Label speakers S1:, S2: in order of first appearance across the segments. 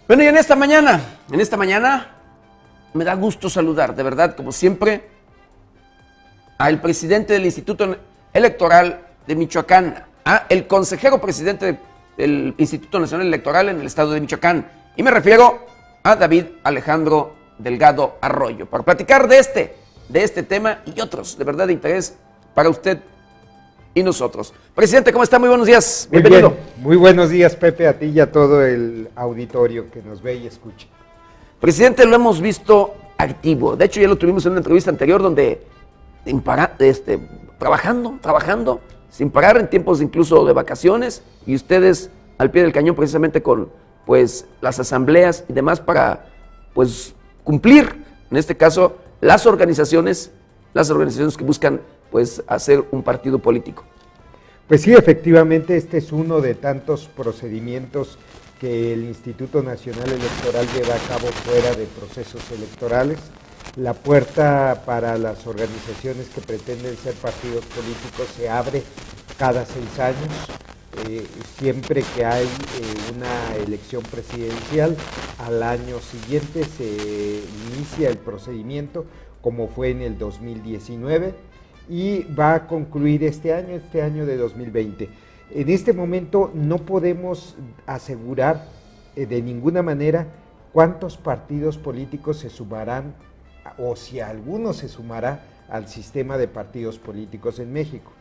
S1: Bueno, y en esta mañana me da gusto saludar, de verdad, como siempre, al presidente del Instituto Electoral de Michoacán, el consejero presidente del Instituto Nacional Electoral en el estado de Michoacán, y me refiero a David Alejandro Delgado Arroyo, para platicar de este tema y otros de verdad de interés para usted y nosotros. Presidente, ¿cómo está? Muy buenos días. Bienvenido.
S2: Muy buenos días, Pepe, a ti y a todo el auditorio que nos ve y escucha.
S1: Presidente, lo hemos visto activo. De hecho, ya lo tuvimos en una entrevista anterior donde trabajando, sin parar en tiempos incluso de vacaciones, y ustedes al pie del cañón precisamente con las asambleas y demás para cumplir, en este caso, las organizaciones que buscan hacer un partido político.
S2: Pues sí, efectivamente, este es uno de tantos procedimientos que el Instituto Nacional Electoral lleva a cabo fuera de procesos electorales. La puerta para las organizaciones que pretenden ser partidos políticos se abre cada 6 años, siempre que hay una elección presidencial. Al año siguiente se inicia el procedimiento, como fue en el 2019, y va a concluir este año de 2020. En este momento no podemos asegurar de ninguna manera cuántos partidos políticos se sumarán o si alguno se sumará al sistema de partidos políticos en México.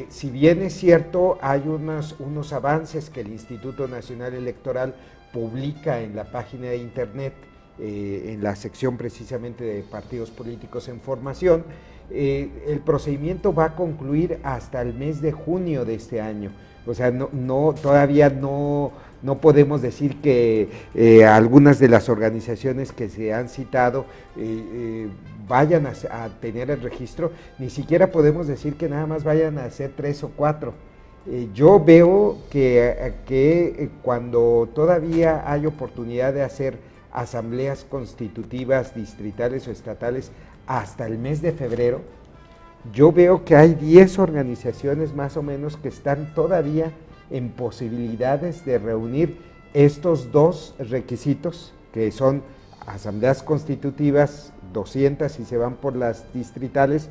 S2: Si bien es cierto, hay unos avances que el Instituto Nacional Electoral publica en la página de internet, en la sección precisamente de partidos políticos en formación, el procedimiento va a concluir hasta el mes de junio de este año. O sea, todavía no podemos decir que algunas de las organizaciones que se han citado vayan a tener el registro, ni siquiera podemos decir que nada más vayan a ser 3 o 4. Yo veo que cuando todavía hay oportunidad de hacer asambleas constitutivas distritales o estatales hasta el mes de febrero, yo veo que hay 10 organizaciones más o menos que están todavía en posibilidades de reunir estos dos requisitos, que son asambleas constitutivas, 200 si se van por las distritales,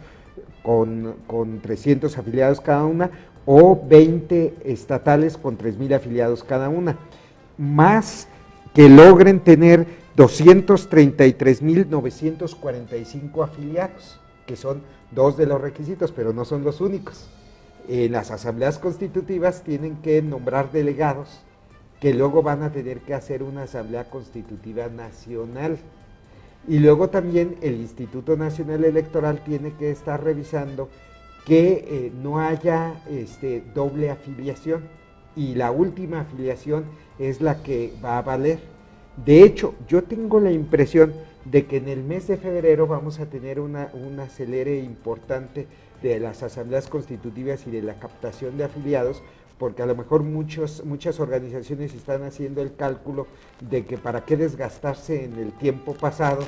S2: con 300 afiliados cada una, o 20 estatales con 3,000 afiliados cada una, más que logren tener 233,945 afiliados, que son 2 de los requisitos, pero no son los únicos. Las asambleas constitutivas tienen que nombrar delegados, que luego van a tener que hacer una asamblea constitutiva nacional. Y luego también el Instituto Nacional Electoral tiene que estar revisando que no haya doble afiliación, y la última afiliación es la que va a valer. De hecho, yo tengo la impresión de que en el mes de febrero vamos a tener un acelere importante de las asambleas constitutivas y de la captación de afiliados, porque a lo mejor muchas organizaciones están haciendo el cálculo de que para qué desgastarse en el tiempo pasado,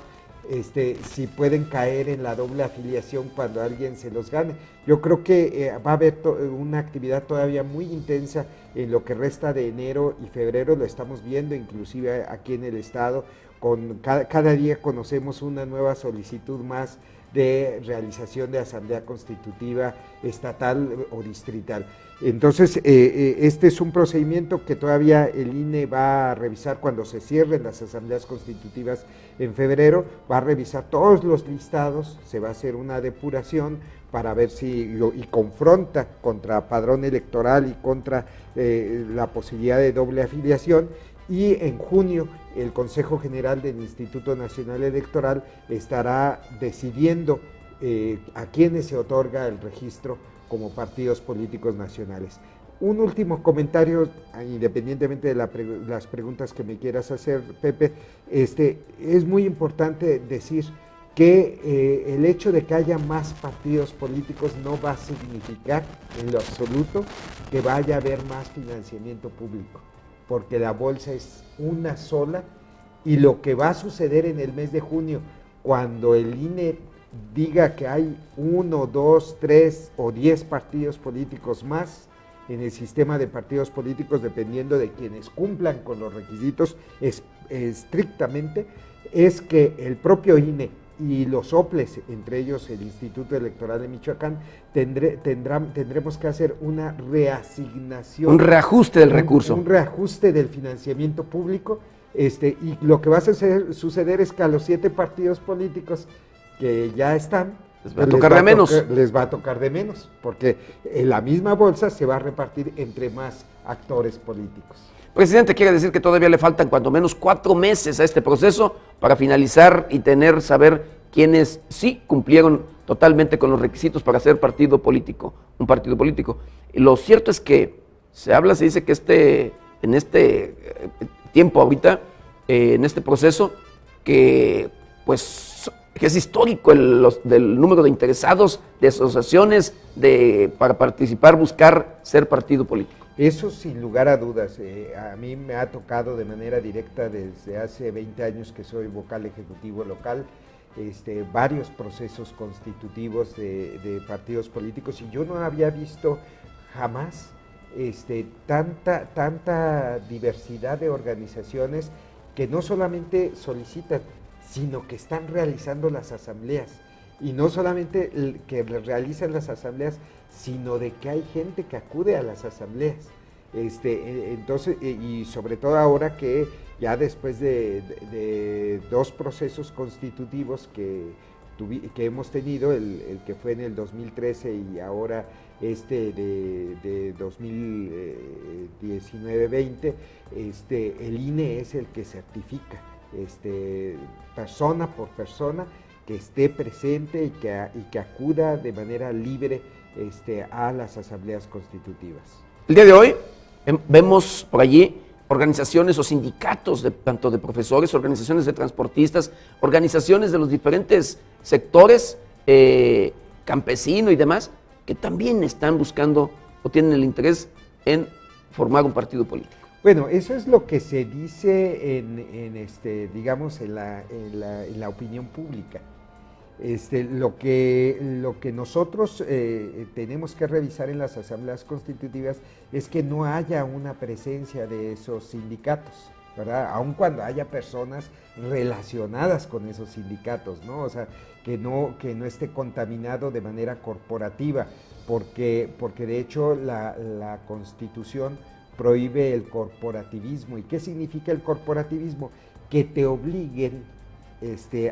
S2: si pueden caer en la doble afiliación cuando alguien se los gane. Yo creo que va a haber una actividad todavía muy intensa en lo que resta de enero y febrero. Lo estamos viendo inclusive aquí en el estado, cada día conocemos una nueva solicitud más de realización de asamblea constitutiva estatal o distrital. Entonces, este es un procedimiento que todavía el INE va a revisar cuando se cierren las asambleas constitutivas en febrero, va a revisar todos los listados, se va a hacer una depuración para ver y confronta contra padrón electoral y contra la posibilidad de doble afiliación. Y en junio el Consejo General del Instituto Nacional Electoral estará decidiendo a quienes se otorga el registro como partidos políticos nacionales. Un último comentario, independientemente de las preguntas que me quieras hacer, Pepe, es muy importante decir que el hecho de que haya más partidos políticos no va a significar en lo absoluto que vaya a haber más financiamiento público, porque la bolsa es una sola, y lo que va a suceder en el mes de junio, cuando el INE diga que hay 1, 2, 3 o 10 partidos políticos más, en el sistema de partidos políticos, dependiendo de quienes cumplan con los requisitos estrictamente, es que el propio INE y los OPLES, entre ellos el Instituto Electoral de Michoacán, tendremos que hacer una reasignación.
S1: Un reajuste del recurso.
S2: Un reajuste del financiamiento público, y lo que va a suceder es que a los 7 partidos políticos que ya están,
S1: les va a tocar de menos.
S2: Les va a tocar de menos, porque en la misma bolsa se va a repartir entre más actores políticos.
S1: Presidente, quiere decir que todavía le faltan cuando menos 4 meses a este proceso para finalizar y saber quiénes sí cumplieron totalmente con los requisitos para ser partido político, un partido político. Y lo cierto es que se dice que en este tiempo ahorita, en este proceso, que es histórico del número de interesados, de asociaciones, para participar, buscar ser partido político.
S2: Eso sin lugar a dudas. A mí me ha tocado de manera directa desde hace 20 años que soy vocal ejecutivo local, varios procesos constitutivos de partidos políticos, y yo no había visto jamás tanta diversidad de organizaciones que no solamente solicitan, sino que están realizando las asambleas. Y no solamente que realizan las asambleas, sino de que hay gente que acude a las asambleas. Entonces, y sobre todo ahora que ya después de 2 procesos constitutivos que hemos tenido, el que fue en el 2013 y ahora de 2019-20, el INE es el que certifica, persona por persona, que esté presente y que acuda de manera libre a las asambleas constitutivas.
S1: El día de hoy vemos por allí organizaciones o sindicatos tanto de profesores, organizaciones de transportistas, organizaciones de los diferentes sectores, campesino y demás, que también están buscando o tienen el interés en formar un partido político.
S2: Bueno, eso es lo que se dice digamos, en la opinión pública. Lo que nosotros tenemos que revisar en las asambleas constitutivas es que no haya una presencia de esos sindicatos, ¿verdad? Aun cuando haya personas relacionadas con esos sindicatos, ¿no? O sea, que no esté contaminado de manera corporativa, porque de hecho la Constitución prohíbe el corporativismo. ¿Y qué significa el corporativismo? Que te obliguen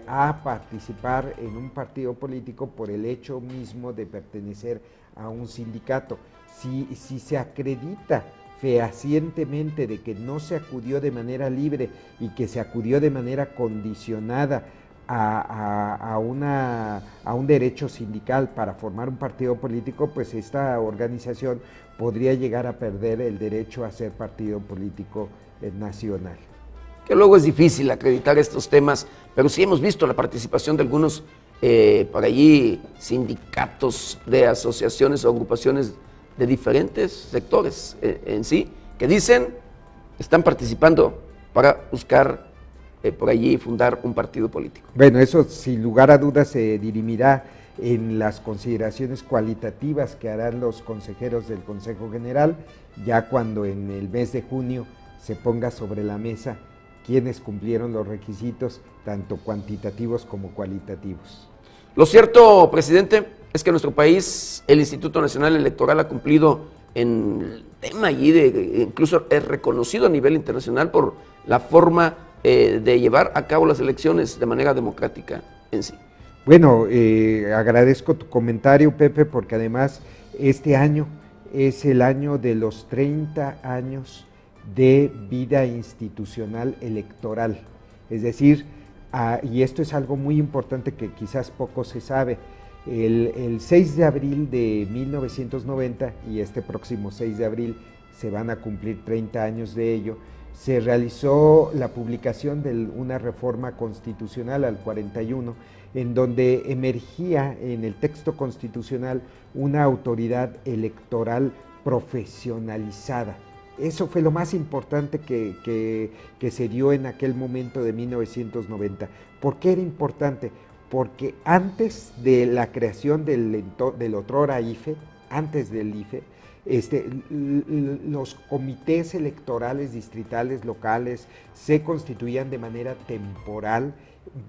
S2: a participar en un partido político por el hecho mismo de pertenecer a un sindicato. Si se acredita fehacientemente de que no se acudió de manera libre y que se acudió de manera condicionada a un derecho sindical para formar un partido político, pues esta organización podría llegar a perder el derecho a ser partido político nacional.
S1: Que luego es difícil acreditar estos temas, pero sí hemos visto la participación de algunos por allí sindicatos de asociaciones o agrupaciones de diferentes sectores en sí, que dicen están participando para buscar por allí fundar un partido político.
S2: Bueno, eso sin lugar a dudas se dirimirá en las consideraciones cualitativas que harán los consejeros del Consejo General, ya cuando en el mes de junio se ponga sobre la mesa quienes cumplieron los requisitos, tanto cuantitativos como cualitativos.
S1: Lo cierto, presidente, es que en nuestro país el Instituto Nacional Electoral ha cumplido en el tema allí, incluso es reconocido a nivel internacional por la forma de llevar a cabo las elecciones de manera democrática en sí.
S2: Bueno, agradezco tu comentario, Pepe, porque además este año es el año de los 30 años de vida institucional electoral. Es decir, y esto es algo muy importante que quizás poco se sabe, el 6 de abril de 1990, y este próximo 6 de abril se van a cumplir 30 años de ello, se realizó la publicación de una reforma constitucional al 41, en donde emergía en el texto constitucional una autoridad electoral profesionalizada. Eso fue lo más importante que se dio en aquel momento de 1990. ¿Por qué era importante? Porque antes de la creación del otrora IFE, antes del IFE, los comités electorales distritales locales se constituían de manera temporal,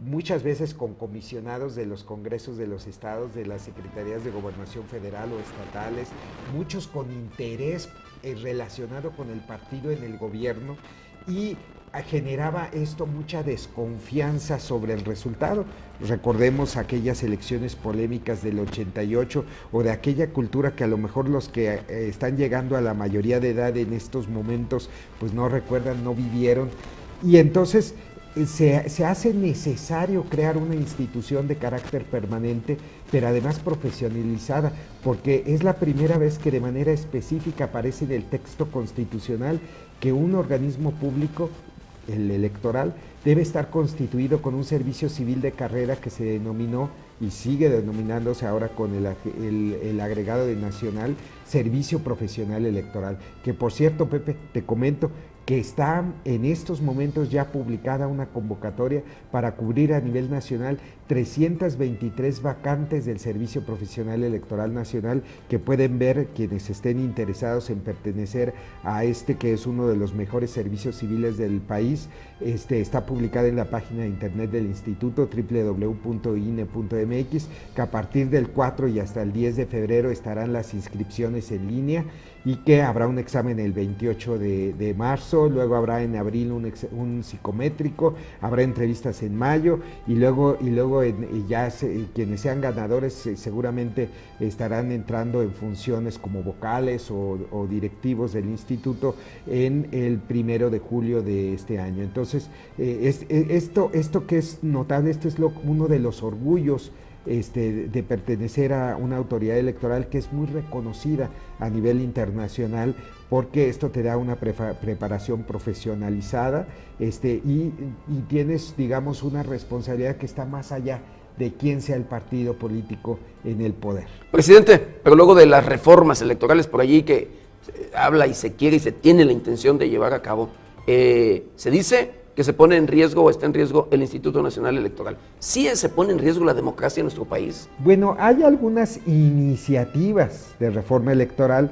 S2: muchas veces con comisionados de los congresos de los estados, de las secretarías de gobernación federal o estatales, muchos con interés relacionado con el partido en el gobierno, y generaba esto mucha desconfianza sobre el resultado. Recordemos aquellas elecciones polémicas del 88 o de aquella cultura que a lo mejor los que están llegando a la mayoría de edad en estos momentos pues no recuerdan, no vivieron, y entonces se hace necesario crear una institución de carácter permanente, pero además profesionalizada, porque es la primera vez que de manera específica aparece en el texto constitucional que un organismo público, el electoral, debe estar constituido con un servicio civil de carrera que se denominó y sigue denominándose ahora con el agregado de nacional, Servicio Profesional Electoral, que por cierto, Pepe, te comento que está en estos momentos ya publicada una convocatoria para cubrir a nivel nacional 323 vacantes del Servicio Profesional Electoral Nacional, que pueden ver quienes estén interesados en pertenecer a que es uno de los mejores servicios civiles del país. Está publicada en la página de internet del instituto, www.ine.mx, que a partir del 4 y hasta el 10 de febrero estarán las inscripciones en línea, y que habrá un examen el 28 de marzo, luego habrá en abril un psicométrico, habrá entrevistas en mayo, y luego quienes sean ganadores seguramente estarán entrando en funciones como vocales o directivos del instituto en el 1 de julio de este año. Entonces, esto que es notable, esto es uno de los orgullos de pertenecer a una autoridad electoral que es muy reconocida a nivel internacional, porque esto te da una preparación profesionalizada, y tienes, digamos, una responsabilidad que está más allá de quién sea el partido político en el poder.
S1: Presidente, pero luego de las reformas electorales por allí que se habla y se quiere y se tiene la intención de llevar a cabo, se dice que se pone en riesgo o está en riesgo el Instituto Nacional Electoral. ¿Sí se pone en riesgo la democracia en nuestro país?
S2: Bueno, hay algunas iniciativas de reforma electoral.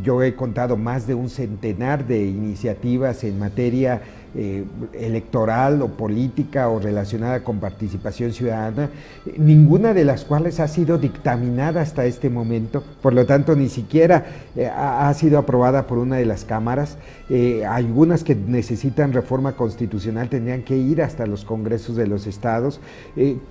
S2: Yo he contado más de un centenar de iniciativas en materia electoral o política o relacionada con participación ciudadana, ninguna de las cuales ha sido dictaminada hasta este momento, por lo tanto ni siquiera ha sido aprobada por una de las cámaras. Algunas que necesitan reforma constitucional tendrían que ir hasta los congresos de los estados.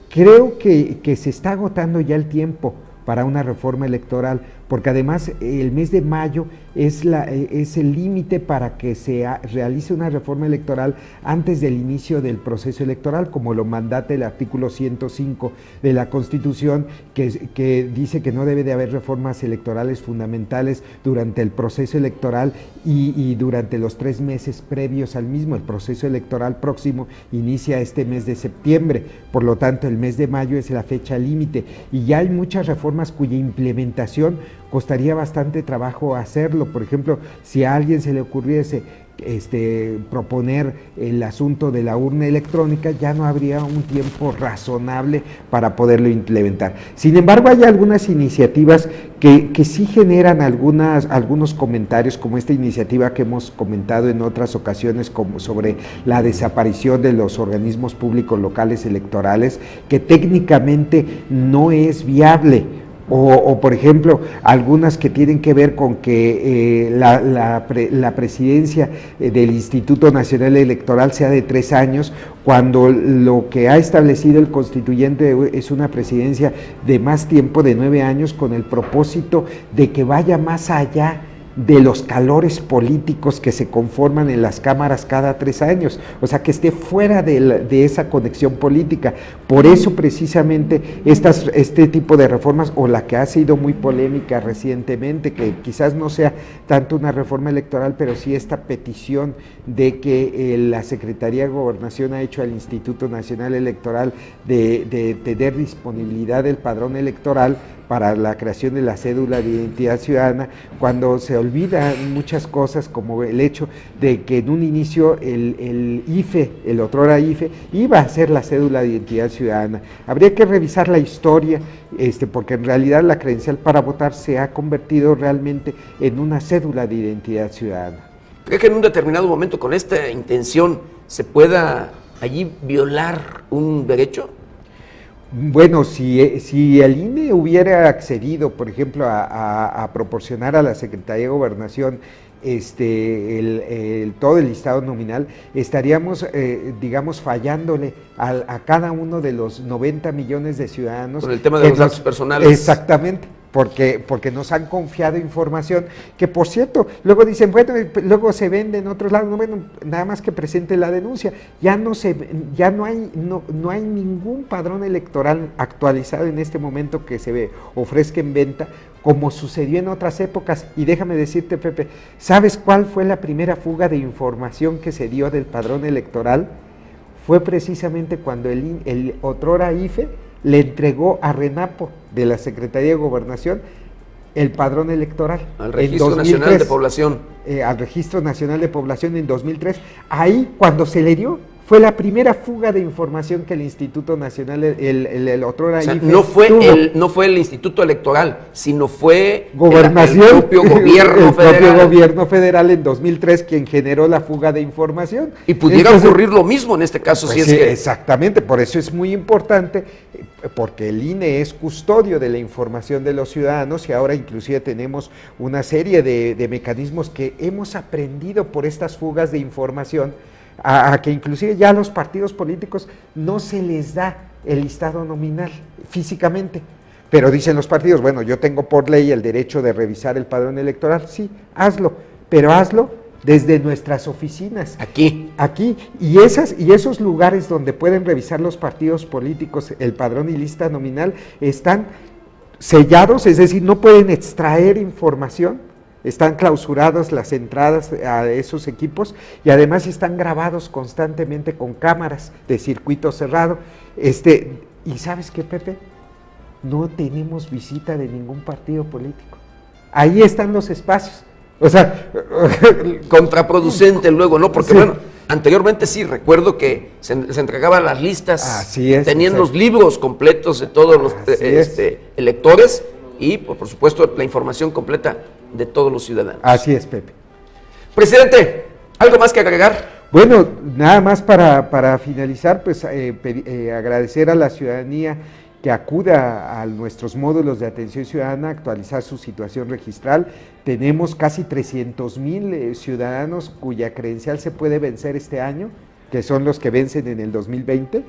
S2: Creo que se está agotando ya el tiempo para una reforma electoral, porque además el mes de mayo es el límite para que se realice una reforma electoral antes del inicio del proceso electoral, como lo mandata el artículo 105 de la Constitución, que dice que no debe de haber reformas electorales fundamentales durante el proceso electoral y durante los 3 meses previos al mismo. El proceso electoral próximo inicia este mes de septiembre, por lo tanto el mes de mayo es la fecha límite, y ya hay muchas reformas cuya implementación costaría bastante trabajo hacerlo. Por ejemplo, si a alguien se le ocurriese proponer el asunto de la urna electrónica, ya no habría un tiempo razonable para poderlo implementar. Sin embargo, hay algunas iniciativas que sí generan algunos comentarios, como esta iniciativa que hemos comentado en otras ocasiones, como sobre la desaparición de los organismos públicos locales electorales, que técnicamente no es viable. O por ejemplo, algunas que tienen que ver con que la presidencia del Instituto Nacional Electoral sea de 3 años, cuando lo que ha establecido el constituyente es una presidencia de más tiempo, de 9 años, con el propósito de que vaya más allá de los calores políticos que se conforman en las cámaras cada 3 años, o sea, que esté fuera de esa conexión política. Por eso precisamente este tipo de reformas, o la que ha sido muy polémica recientemente, que quizás no sea tanto una reforma electoral, pero sí esta petición de que la Secretaría de Gobernación ha hecho al Instituto Nacional Electoral de tener disponibilidad del padrón electoral para la creación de la cédula de identidad ciudadana, cuando se olvidan muchas cosas, como el hecho de que en un inicio el IFE, el otrora IFE, iba a ser la cédula de identidad ciudadana. Habría que revisar la historia, porque en realidad la credencial para votar se ha convertido realmente en una cédula de identidad ciudadana.
S1: ¿Cree que en un determinado momento con esta intención se pueda allí violar un derecho?
S2: Bueno, si el INE hubiera accedido, por ejemplo, a proporcionar a la Secretaría de Gobernación todo el listado nominal, estaríamos, digamos, fallándole a cada uno de los 90 millones de ciudadanos.
S1: Con el tema de los datos personales.
S2: Exactamente. Porque nos han confiado información que, por cierto, luego dicen, bueno, luego se vende en otros lados. Bueno, nada más que presente la denuncia. Ya no hay ningún padrón electoral actualizado en este momento que se ofrezca en venta, como sucedió en otras épocas. Y déjame decirte, Pepe, ¿sabes cuál fue la primera fuga de información que se dio del padrón electoral? Fue precisamente cuando el otrora IFE le entregó a RENAPO de la Secretaría de Gobernación el padrón electoral.
S1: Al Registro Nacional de Población.
S2: Al Registro Nacional de Población en 2003. Ahí, cuando se le dio, fue la primera fuga de información que el Instituto Nacional, el otrora
S1: o sea,
S2: IFE
S1: no fue el Instituto Electoral, sino fue
S2: Gobernación,
S1: el propio gobierno federal.
S2: El propio gobierno federal en 2003 quien generó la fuga de información.
S1: Y pudiera ocurrir lo mismo en este caso,
S2: pues
S1: si es
S2: sí,
S1: que...
S2: Exactamente, por eso es muy importante, porque el INE es custodio de la información de los ciudadanos y ahora inclusive tenemos una serie de mecanismos que hemos aprendido por estas fugas de información, a que inclusive ya a los partidos políticos no se les da el listado nominal físicamente, pero dicen los partidos, bueno, yo tengo por ley el derecho de revisar el padrón electoral, sí, hazlo, pero hazlo desde nuestras oficinas.
S1: Aquí,
S2: y esos lugares donde pueden revisar los partidos políticos el padrón y lista nominal están sellados, es decir, no pueden extraer información. Están clausuradas las entradas a esos equipos y además están grabados constantemente con cámaras de circuito cerrado. ¿Y sabes qué, Pepe? No tenemos visita de ningún partido político. Ahí están los espacios. O sea,
S1: contraproducente luego, ¿no? Porque
S2: sí.
S1: Bueno, anteriormente sí, recuerdo que se entregaban las listas,
S2: así es,
S1: tenían
S2: exacto.
S1: los libros completos de todos los electores y, por supuesto, la información completa de todos los ciudadanos.
S2: Así es, Pepe.
S1: Presidente, ¿algo más que agregar?
S2: Bueno, nada más para finalizar, pues agradecer a la ciudadanía que acuda a nuestros módulos de atención ciudadana a actualizar su situación registral. Tenemos casi 300,000 ciudadanos cuya credencial se puede vencer este año, que son los que vencen en el 2020.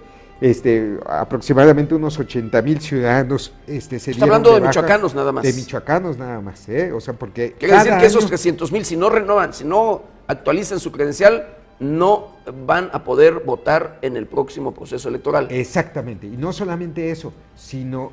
S2: Aproximadamente unos 80,000 ciudadanos se
S1: Está hablando de michoacanos nada más.
S2: De michoacanos nada más, o sea, porque
S1: quiere decir que esos 300,000, si no renovan, si no actualizan su credencial, no van a poder votar en el próximo proceso electoral.
S2: Exactamente, y no solamente eso, sino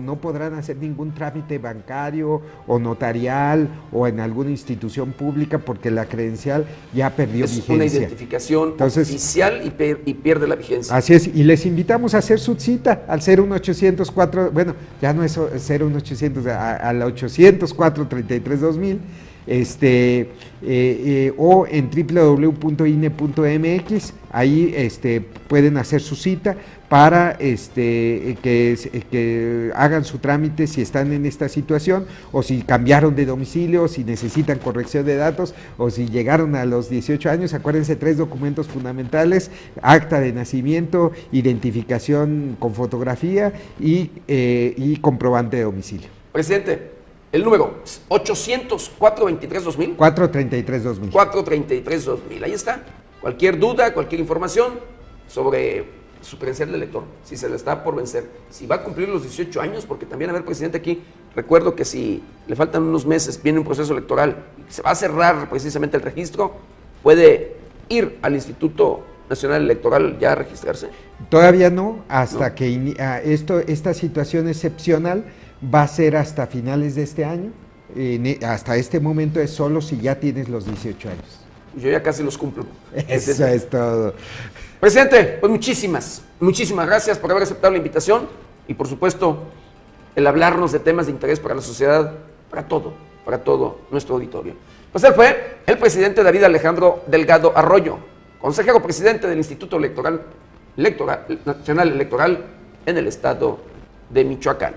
S2: no podrán hacer ningún trámite bancario o notarial o en alguna institución pública porque la credencial ya perdió vigencia.
S1: Es una identificación oficial y pierde la vigencia.
S2: Así es, y les invitamos a hacer su cita al 01804, bueno, ya no es 01800, al 804-33-2000, o en www.ine.mx, ahí pueden hacer su cita para que hagan su trámite si están en esta situación, o si cambiaron de domicilio, si necesitan corrección de datos, o si llegaron a los 18 años. Acuérdense, 3 documentos fundamentales: acta de nacimiento, identificación con fotografía y comprobante de domicilio.
S1: Presidente, el número 800-423-2000.
S2: 433-2000.
S1: 433-2000. Ahí está. Cualquier duda, cualquier información sobre su credencial de elector, si se le está por vencer, si va a cumplir los 18 años, porque también, a ver, presidente, aquí recuerdo que si le faltan unos meses, viene un proceso electoral y se va a cerrar precisamente el registro, puede ir al Instituto Nacional Electoral ya a registrarse.
S2: Todavía no, hasta que esta situación excepcional va a ser hasta finales de este año. Hasta este momento es solo si ya tienes los 18 años.
S1: Yo ya casi los cumplo.
S2: Eso es todo.
S1: Presidente, pues muchísimas gracias por haber aceptado la invitación y, por supuesto, el hablarnos de temas de interés para la sociedad, para todo nuestro auditorio. Pues él fue el presidente David Alejandro Delgado Arroyo, consejero presidente del Instituto Nacional Electoral en el estado de Michoacán.